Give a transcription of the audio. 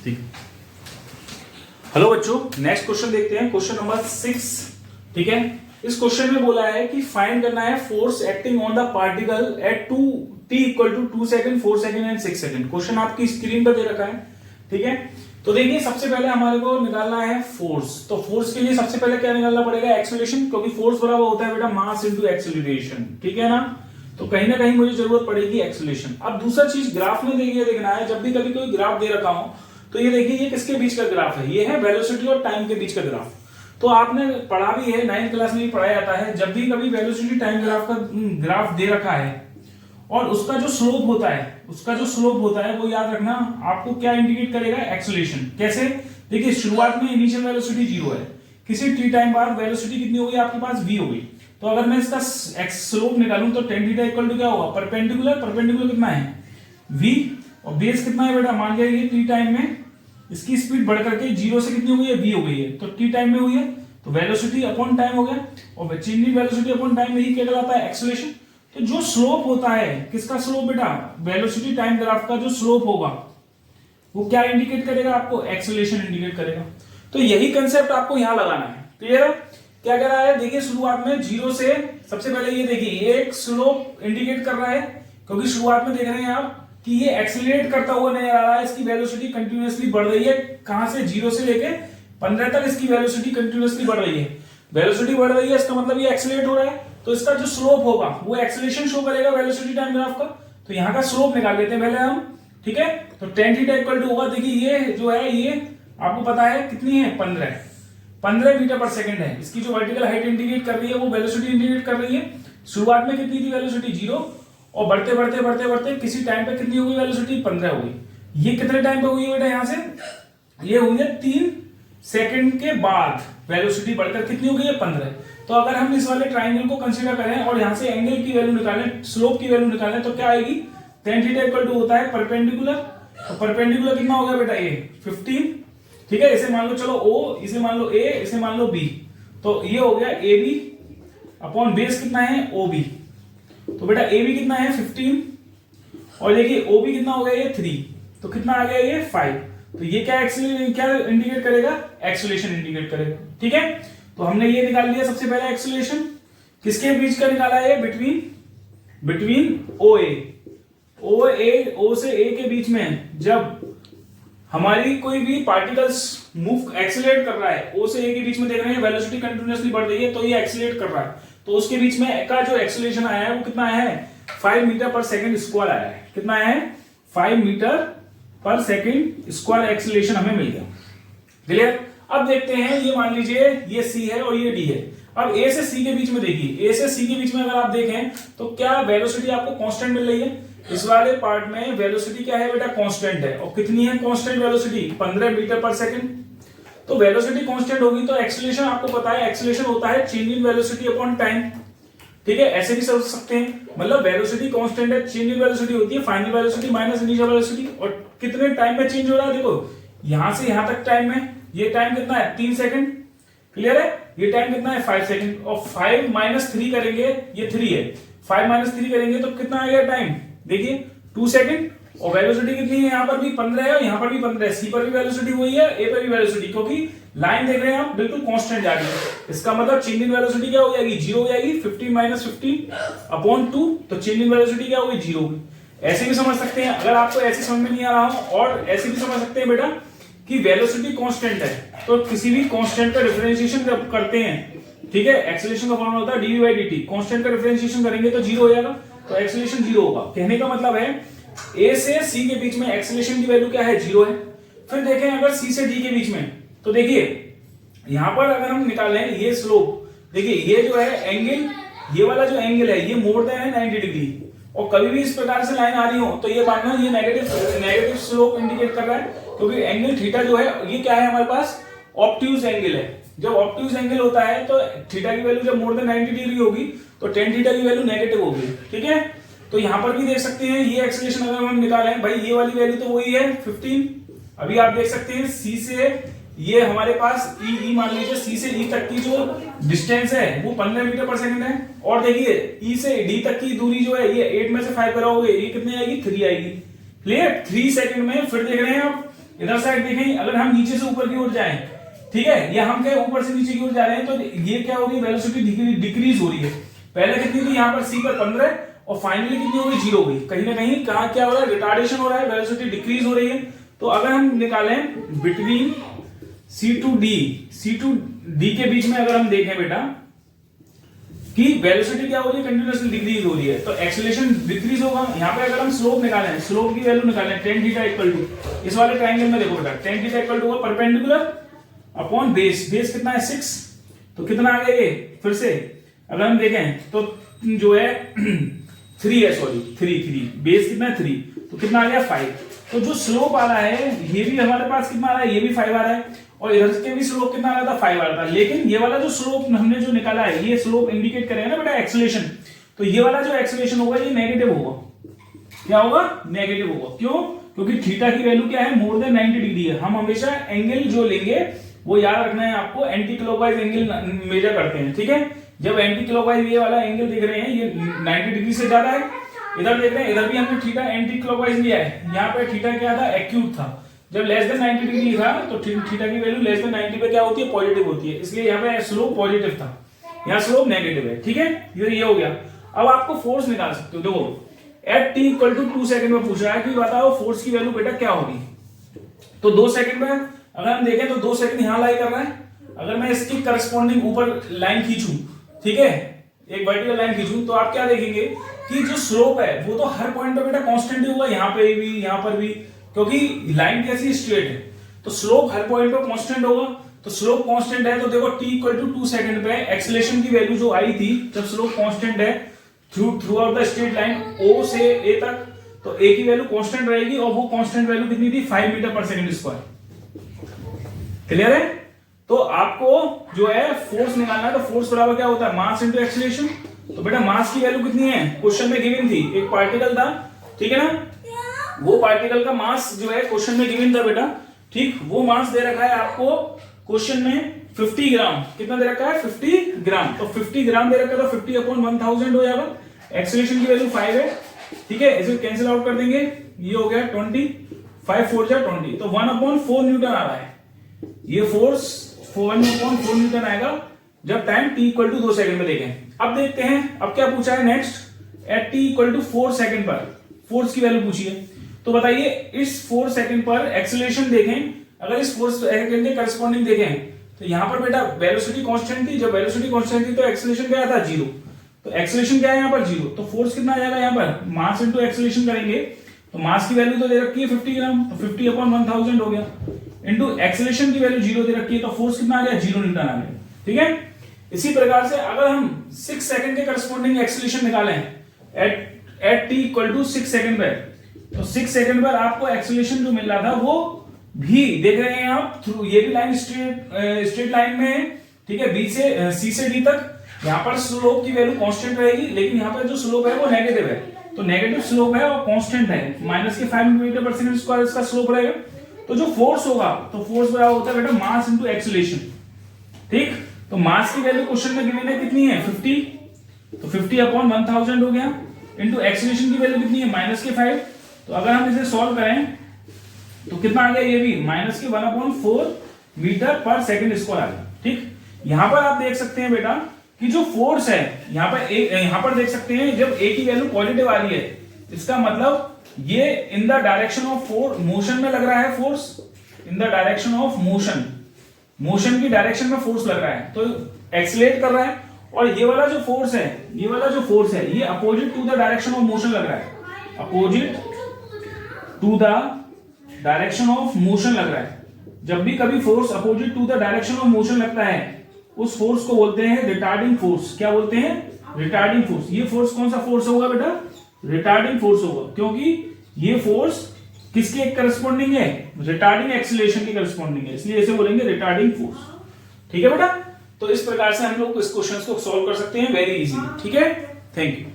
ठीक। हेलो बच्चों, next question देखते हैं, क्वेश्चन नंबर 6। ठीक है, इस क्वेश्चन में बोला है कि फाइंड करना है force acting on the particle at t equal to 2 second, 4 second and 6 second. Question आपकी स्क्रीन पर दे रखा है। ठीक है, तो देखिए सबसे पहले हमारे को निकालना है फोर्स। तो फोर्स के लिए सबसे पहले क्या निकालना पड़ेगा? एक्सेलरेशन, क्योंकि फोर्स बराबर होता है बेटा मास इनटू एक्सेलरेशन। ठीक है ना, तो कहीं ना कहीं मुझे जरूरत पड़ेगी एक्सेलरेशन। अब दूसरा चीज ग्राफ में देखिए देखना है, जब भी कभी कोई ग्राफ दे रखा हो तो ये देखिए ये किसके बीच का ग्राफ है? ये है वेलोसिटी और टाइम के बीच का ग्राफ। तो आपने पढ़ा भी है, 9th क्लास में भी पढ़ाया जाता है, जब भी कभी वेलोसिटी टाइम ग्राफ का ग्राफ दे रखा है और उसका जो स्लोप होता है वो याद रखना आपको क्या इंडिकेट करेगा? एक्सेलरेशन। कैसे? देखिए शुरुआत में इनिशियल वेलोसिटी 0 है, किसी टी टाइम बाद वेलोसिटी कितनी होगी आपके पास? v होगी। तो अगर मैं इसका स्लोप निकालूं तो tan थीटा इक्वल टू क्या होगा? परपेंडिकुलर कितना है? v। और बेस कितना है बेटा? मान लिया टी टाइम में इसकी स्पीड बढ़ करके 0 से कितनी हो गई है? v हो गई है, तो टी टाइम में हुई है, तो वेलोसिटी अपॉन टाइम हो गया। और change in velocity upon time में ही क्या कहलाता है? एक्सेलरेशन। तो जो स्लोप होता है, किसका स्लोप बेटा? वेलोसिटी टाइम ग्राफ का जो स्लोप होगा वो क्या इंडिकेट करेगा आपको? एक्सेलरेशन इंडिकेट करेगा। तो यही कंसेप्ट आपको यहां लगाना है। क्लियर है? क्या कर रहा है? देखिए शुरुआत में 0 से, सबसे पहले ये देखिए एक स्लोप इंडिकेट कर रहा है, क्योंकि शुरुआत में देख रहे हैं आप कि ये एक्सेलरेट करता हुआ नजर आ रहा है, इसकी वेलोसिटी कंटिन्यूअसली बढ़ रही है। कहां से? 0 से लेके 15 तक इसकी वेलोसिटी कंटिन्यूअसली बढ़ रही है। वेलोसिटी बढ़ रही है, इसका मतलब ये एक्सेलरेट हो रहा है, तो इसका जो स्लोप होगा वो एक्सेलरेशन शो करेगा वेलोसिटी टाइम ग्राफ का। तो यहां का स्लोप निकाल लेते हैं पहले हम। ठीक है, तो tan थीटा इक्वल टू होगा, देखिए ये जो है ये आपको पता है कितनी है? 15 मीटर पर सेकंड है। इसकी जो वर्टिकल हाइट इंडिकेट कर रही है वो वेलोसिटी इंडिकेट कर रही है। शुरुआत में कितनी थी वेलोसिटी? 0, और बढ़ते बढ़ते बढ़ते बढ़ते किसी टाइम पे कितनी हुई वेलोसिटी? 15 हुई। ये कितने टाइम पे हुई है बेटा? यहां से ये हुई है 3 सेकंड के बाद वेलोसिटी बढ़कर कितनी हो गई है? 15। तो अगर हम इस वाले ट्राइंगल को कंसीडर करें और यहां से एंगल की वैल्यू निकालें, स्लोप की वैल्यू निकालें, तो क्या आएगी? tan थीटा इक्वल टू होता है परपेंडिकुलर। तो परपेंडिकुलर कितना हो गया बेटा? ये 15। ठीक है, इसे मान लो चलो O, इसे मान लो A, इसे मान लो B। तो ये हो गया AB अपॉन बेस कितना है? OB। तो बेटा AB कितना है? 15, और देखिए OB कितना हो गया? ये 3। तो कितना आ गया? ये 5। तो ये क्या इंडिकेट करेगा? एक्सेलरेशन इंडिकेट करेगा। ठीक है, तो हमने ये निकाल लिया सबसे पहले एक्सेलरेशन। किसके बीच का निकाला है? बिटवीन O से A के बीच में जब हमारी कोई भी पार्टिकल्स मूव एक्सेलरेट कर रहा है, O से A के बीच में देख रहे हैं वेलोसिटी कंटिन्यूअसली बढ़ रही है, तो ये एक्सेलरेट कर रहा है, तो उसके बीच में का जो एक्सेलरेशन आया है वो कितना है? 5 मीटर पर सेकंड स्क्वायर आया है। कितना है? 5 मीटर पर सेकंड स्क्वायर एक्सेलरेशन हमें मिल गया। क्लियर? अब देखते हैं, ये मान लीजिए ये C है और ये D है। अब A से C के बीच में देखिए, A से C के बीच में अगर आप देखें तो क्या वेलोसिटी आपको कांस्टेंट मिल रही है? इस वाले पार्ट में वेलोसिटी क्या है बेटा? कांस्टेंट है। और कितनी है कांस्टेंट वेलोसिटी? 15 मीटर पर सेकंड। तो वेलोसिटी कांस्टेंट होगी तो एक्सेलरेशन आपको पता है, एक्सेलरेशन होता है change in velocity upon time. ठीक है, ऐसे भी समझ सकते हैं, मतलब वेलोसिटी कांस्टेंट है, चेंज इन वेलोसिटी होती है final velocity minus initial velocity. और कितने टाइम में चेंज हो रहा है? देखो यहां से यहां तक टाइम में, ये टाइम कितना है? 3 सेकंड। क्लियर है? ये टाइम कितना है? 5 सेकंड। और 5 माइनस 3 करेंगे, ये 3 है, 5 माइनस 3 करेंगे तो कितना आ गया टाइम? देखिए 2 सेकंड। और वेलोसिटी कितनी है? यहां पर भी 15 है और यहां पर भी 15 है। सी पर भी वेलोसिटी वही है, ए पर भी वेलोसिटी, क्योंकि लाइन देख रहे हैं आप बिल्कुल कांस्टेंट जा रही है। इसका मतलब चेंज इन वेलोसिटी क्या हो जाएगी? 0 हो जाएगी। 15 माइनस 15 अपॉन 2, तो चेंज इन वेलोसिटी क्या होगी? 0 होगी। ऐसे भी समझ सकते हैं, अगर आपको ऐसे समझ में नहीं आ रहा हो, और ऐसे भी समझ सकते हैं बेटा कि वेलोसिटी कांस्टेंट है, तो किसी भी कांस्टेंट का डिफरेंशिएशन करते हैं, ठीक है, एक्सेलरेशन का फॉर्मूला होता है dv/dt। कांस्टेंट का डिफरेंशिएशन करेंगे तो 0 हो जाएगा, तो एक्सेलरेशन 0 होगा। कहने का मतलब है A से C के बीच में एक्सेलरेशन की वैल्यू क्या है? 0 है। फिर देखें अगर C से D के बीच में, तो देखिए यहां पर अगर हम निकालें ये स्लोप, देखिए ये जो है एंगल, ये वाला जो एंगल है ये मोर देन है 90 डिग्री। और कभी भी इस प्रकार से लाइन आ रही हो तो ये मानना ये नेगेटिव स्लोप इंडिकेट कर रहा है, क्योंकि एंगल थीटा जो है ये क्या है हमारे पास? ऑब्ट्यूज एंगल है। जब ऑब्ट्यूज एंगल होता है तो थीटा की वैल्यू जब मोर देन 90 डिग्री होगी तो tan थीटा की वैल्यू नेगेटिव होगी। ठीक है, तो यहां पर भी देख सकते हैं ये एक्सेलरेशन अगर हम निकालें, भाई ये वाली वैल्यू तो वही है 15। अभी आप देख सकते हैं C से ये हमारे पास E मान लीजिए C से E तक की जो डिस्टेंस है वो 15 मीटर पर सेकंड है। और देखिए E से D तक की दूरी जो है ये 8 में से 5 कराओगे ये कितनी आएगी? 3 आएगी। क्लियर? 3 सेकंड में। फिर देख रहे हैं आप इधर साइड देखें, अगर हम नीचे से ऊपर की ओर जाएं, ठीक है, या हम क्या ऊपर से नीचे की ओर जा रहे हैं, तो ये क्या हो रही है, वेलोसिटी डिक्रीज हो रही है। पहले कितनी थी यहाँ पर c पर 15 और फाइनली कितनी हो गई, 0 हो गई। कहीं ना कहीं कहाँ क्या हो रहा है, रिटार्डेशन हो रहा है, वेलोसिटी डिक्रीज हो रही है। तो अगर हम निकालें बिटवीन C टू D के बीच में अगर हम देखें बेटा कि वेलोसिटी क्या हो रही है, कंटिन्यूअसली डिक्रीज हो रही है, तो एक्सेलरेशन डिक्रीज होगा। यहाँ पे अगर हम स्लोप निकालें, स्लोप की वैल्यू निकालें, tan थीटा इक्वल टू, इस वाले ट्रायंगल में देखो बेटा, tan थीटा इक्वल टू होगा परपेंडिकुलर अपॉन बेस। बेस कितना है 6, तो कितना आ गया ये, फिर से अगर हम देखें तो जो है 3 है, सॉरी 3 बेस कितना है 3, तो कितना आ गया 5। तो जो स्लोप आ रहा है ये भी हमारे पास कितना आ रहा है, ये भी 5 आ रहा है, और इधर के भी स्लोप कितना आ रहा था, 5 आ रहा था। लेकिन ये वाला जो स्लोप हमने जो निकाला है, ये स्लोप इंडिकेट करेगा ना बेटा एक्सेलरेशन, तो ये वाला जो एक्सेलरेशन होगा ये नेगेटिव होगा। क्या होगा, नेगेटिव होगा। क्यों, क्योंकि थीटा की वैल्यू क्या है, मोर देन 90 डिग्री है। हम हमेशा एंगल जो लेंगे वो याद रखना है आपको, एंटी क्लॉकवाइज एंगल मेजर करते हैं, ठीक है। जब एंटी क्लॉकवाइज ये वाला एंगल देख रहे हैं, ये 90 डिग्री से ज्यादा है, इधर देख रहे हैं, इधर भी हमने थीटा एंटी क्लॉकवाइज लिया है। यहाँ पे थीटा क्या था, एक्यूट था। जब लेस देन 90 डिग्री था तो थीटा की वैल्यू लेस देन 90 पे क्या होती है, पॉजिटिव होती है, इसलिए यहाँ पे स्लोप पॉजिटिव था, यहाँ स्लोप नेगेटिव है, ठीक है। ये हो गया। अब आपको फोर्स निकाल सकते हो। देखो at t equal to 2 second में पूछ रहा है कि बताओ फोर्स की वैल्यू बेटा क्या होगी। तो 2 सेकंड में अगर हम देखें तो 2 सेकंड यहां लाई कर रहा है। अगर मैं इसकी करस्पॉन्डिंग ऊपर लाइन खींचूं, ठीक है, एक वर्टिकल लाइन खींचूं, तो आप क्या देखेंगे कि जो स्लोप है वो तो हर पॉइंट पे बेटा कांस्टेंट ही होगा, यहाँ पे भी, यहाँ पर भी, क्योंकि लाइन कैसी स्ट्रेट है, तो स्लोप हर पॉइंट पे कांस्टेंट होगा। तो स्लोप कांस्टेंट है, तो देखो t इक्वल टू 2 सेकंड पे एक्सेलरेशन की वैल्यू जो आई थी, जब स्लोप कांस्टेंट है through out the straight line O से A तक, तो A की वैल्यू कांस्टेंट रहेगी, और वो कांस्टेंट वैल्यू कितनी थी, 5 मीटर पर सेकंड स्क्वायर। क्लियर है। तो आपको जो है फोर्स निकालना है, तो फोर्स बराबर क्या होता है, मास इंटू एक्सेलरेशन। तो बेटा मास की वैल्यू कितनी है, क्वेश्चन में गिवन थी, एक पार्टिकल था, ठीक है ना, वो पार्टिकल का मास जो है क्वेश्चन में गिवन था बेटा, ठीक। वो मास दे रखा है आपको क्वेश्चन में 50 ग्राम। कितना दे रखा है, 50 ग्राम। तो 50 ग्राम दे रखा है, तो 50 अपॉन 1000 हो जाएगा। एक्सेलरेशन की वैल्यू 5 है, ठीक है, इसे कैंसिल आउट कर देंगे, ये हो गया 20, 5 4 जा 20, तो 1/4 न्यूटन आ रहा है। ये फोर्स 1/4 न्यूटन आएगा जब time t equal to 2 second में देखें। अब देखते हैं, अब क्या पूछा है next, at t equal to 4 second पर फोर्स की वैल्यू पूछी है। तो बताइए इस 4 सेकंड पर एक्सेलरेशन देखें, अगर इस 4 सेकंड के करस्पॉन्डिंग देखें, तो यहां पर बेटा वेलोसिटी कांस्टेंट थी, जब वेलोसिटी कांस्टेंट थी तो एक्सेलरेशन क्या था, 0। तो एक्सेलरेशन क्या है यहाँ पर, 0। तो फोर्स कितना आ जाएगा यहाँ पर, मास इंटू एक्सेलरेशन करेंगे, तो मास की वैल्यू तो दे रखी है 50 ग्राम, तो 50 अपॉन 1000 हो गया, इंटू एक्सेलरेशन की वैल्यू 0 दे रखी है, तो फोर्स कितना आ गया, 0 न्यूटन आ गया, ठीक है। इसी प्रकार से अगर हम 6 सेकंड के करस्पॉन्डिंग एक्सेलरेशन निकालें at t equal to 6 second पर, तो 6 सेकंड पर आपको एक्सेलरेशन जो मिल रहा था वो भी देख रहे हैं आप, थ्रू ये भी लाइन स्ट्रेट लाइन में है, ठीक है, बी से सी से डी तक। यहाँ पर स्लोप की वैल्यू कांस्टेंट रहेगी, लेकिन यहाँ पर जो स्लोप है वो नेगेटिव है, तो नेगेटिव स्लोप है और कांस्टेंट है, माइनस के 5 मीटर पर सेकंड स्क्वायर इसका स्लोप रहेगा। तो जो फोर्स होगा, तो फोर्स बराबर होता है बेटा मास इंटू एक्सेलरेशन, ठीक। तो मास की वैल्यू क्वेश्चन में गिवन है कितनी है, 50, तो 50 अपॉन 1000 हो गया, इंटू एक्सेलरेशन की वैल्यू कितनी है, माइनस के 5। तो अगर हम इसे सॉल्व करें तो कितना आ गया, ये भी माइनस के 1/4 मीटर पर सेकंड स्क्वायर आ गया, ठीक। यहां पर आप देख सकते हैं बेटा कि जो फोर्स है यहां पर देख सकते हैं, जब ए की वैल्यू पॉजिटिव आ रही है, इसका मतलब ये in the direction of motion में लग रहा है force, in the direction of motion की डायरेक्शन में फोर्स लग रहा है, तो एक्सीलरेट कर रहा है। और ये वाला जो फोर्स है, ये opposite to the direction of motion लग रहा है, opposite to the direction of motion लग रहा है। जब भी कभी force opposite to the direction of motion लगता है, उस फोर्स को बोलते हैं रिटार्डिंग फोर्स। क्या बोलते हैं, रिटार्डिंग फोर्स। ये फोर्स कौन सा फोर्स होगा बेटा, रिटार्डिंग फोर्स होगा, क्योंकि ये फोर्स किसके करस्पॉन्डिंग है, रिटार्डिंग एक्सीलरेशन के करस्पॉन्डिंग है, इसलिए इसे बोलेंगे रिटार्डिंग फोर्स, ठीक है बेटा। तो इस प्रकार से हम लोग इस क्वेश्चन को सॉल्व कर सकते हैं वेरी इजीली, ठीक है। Thank you.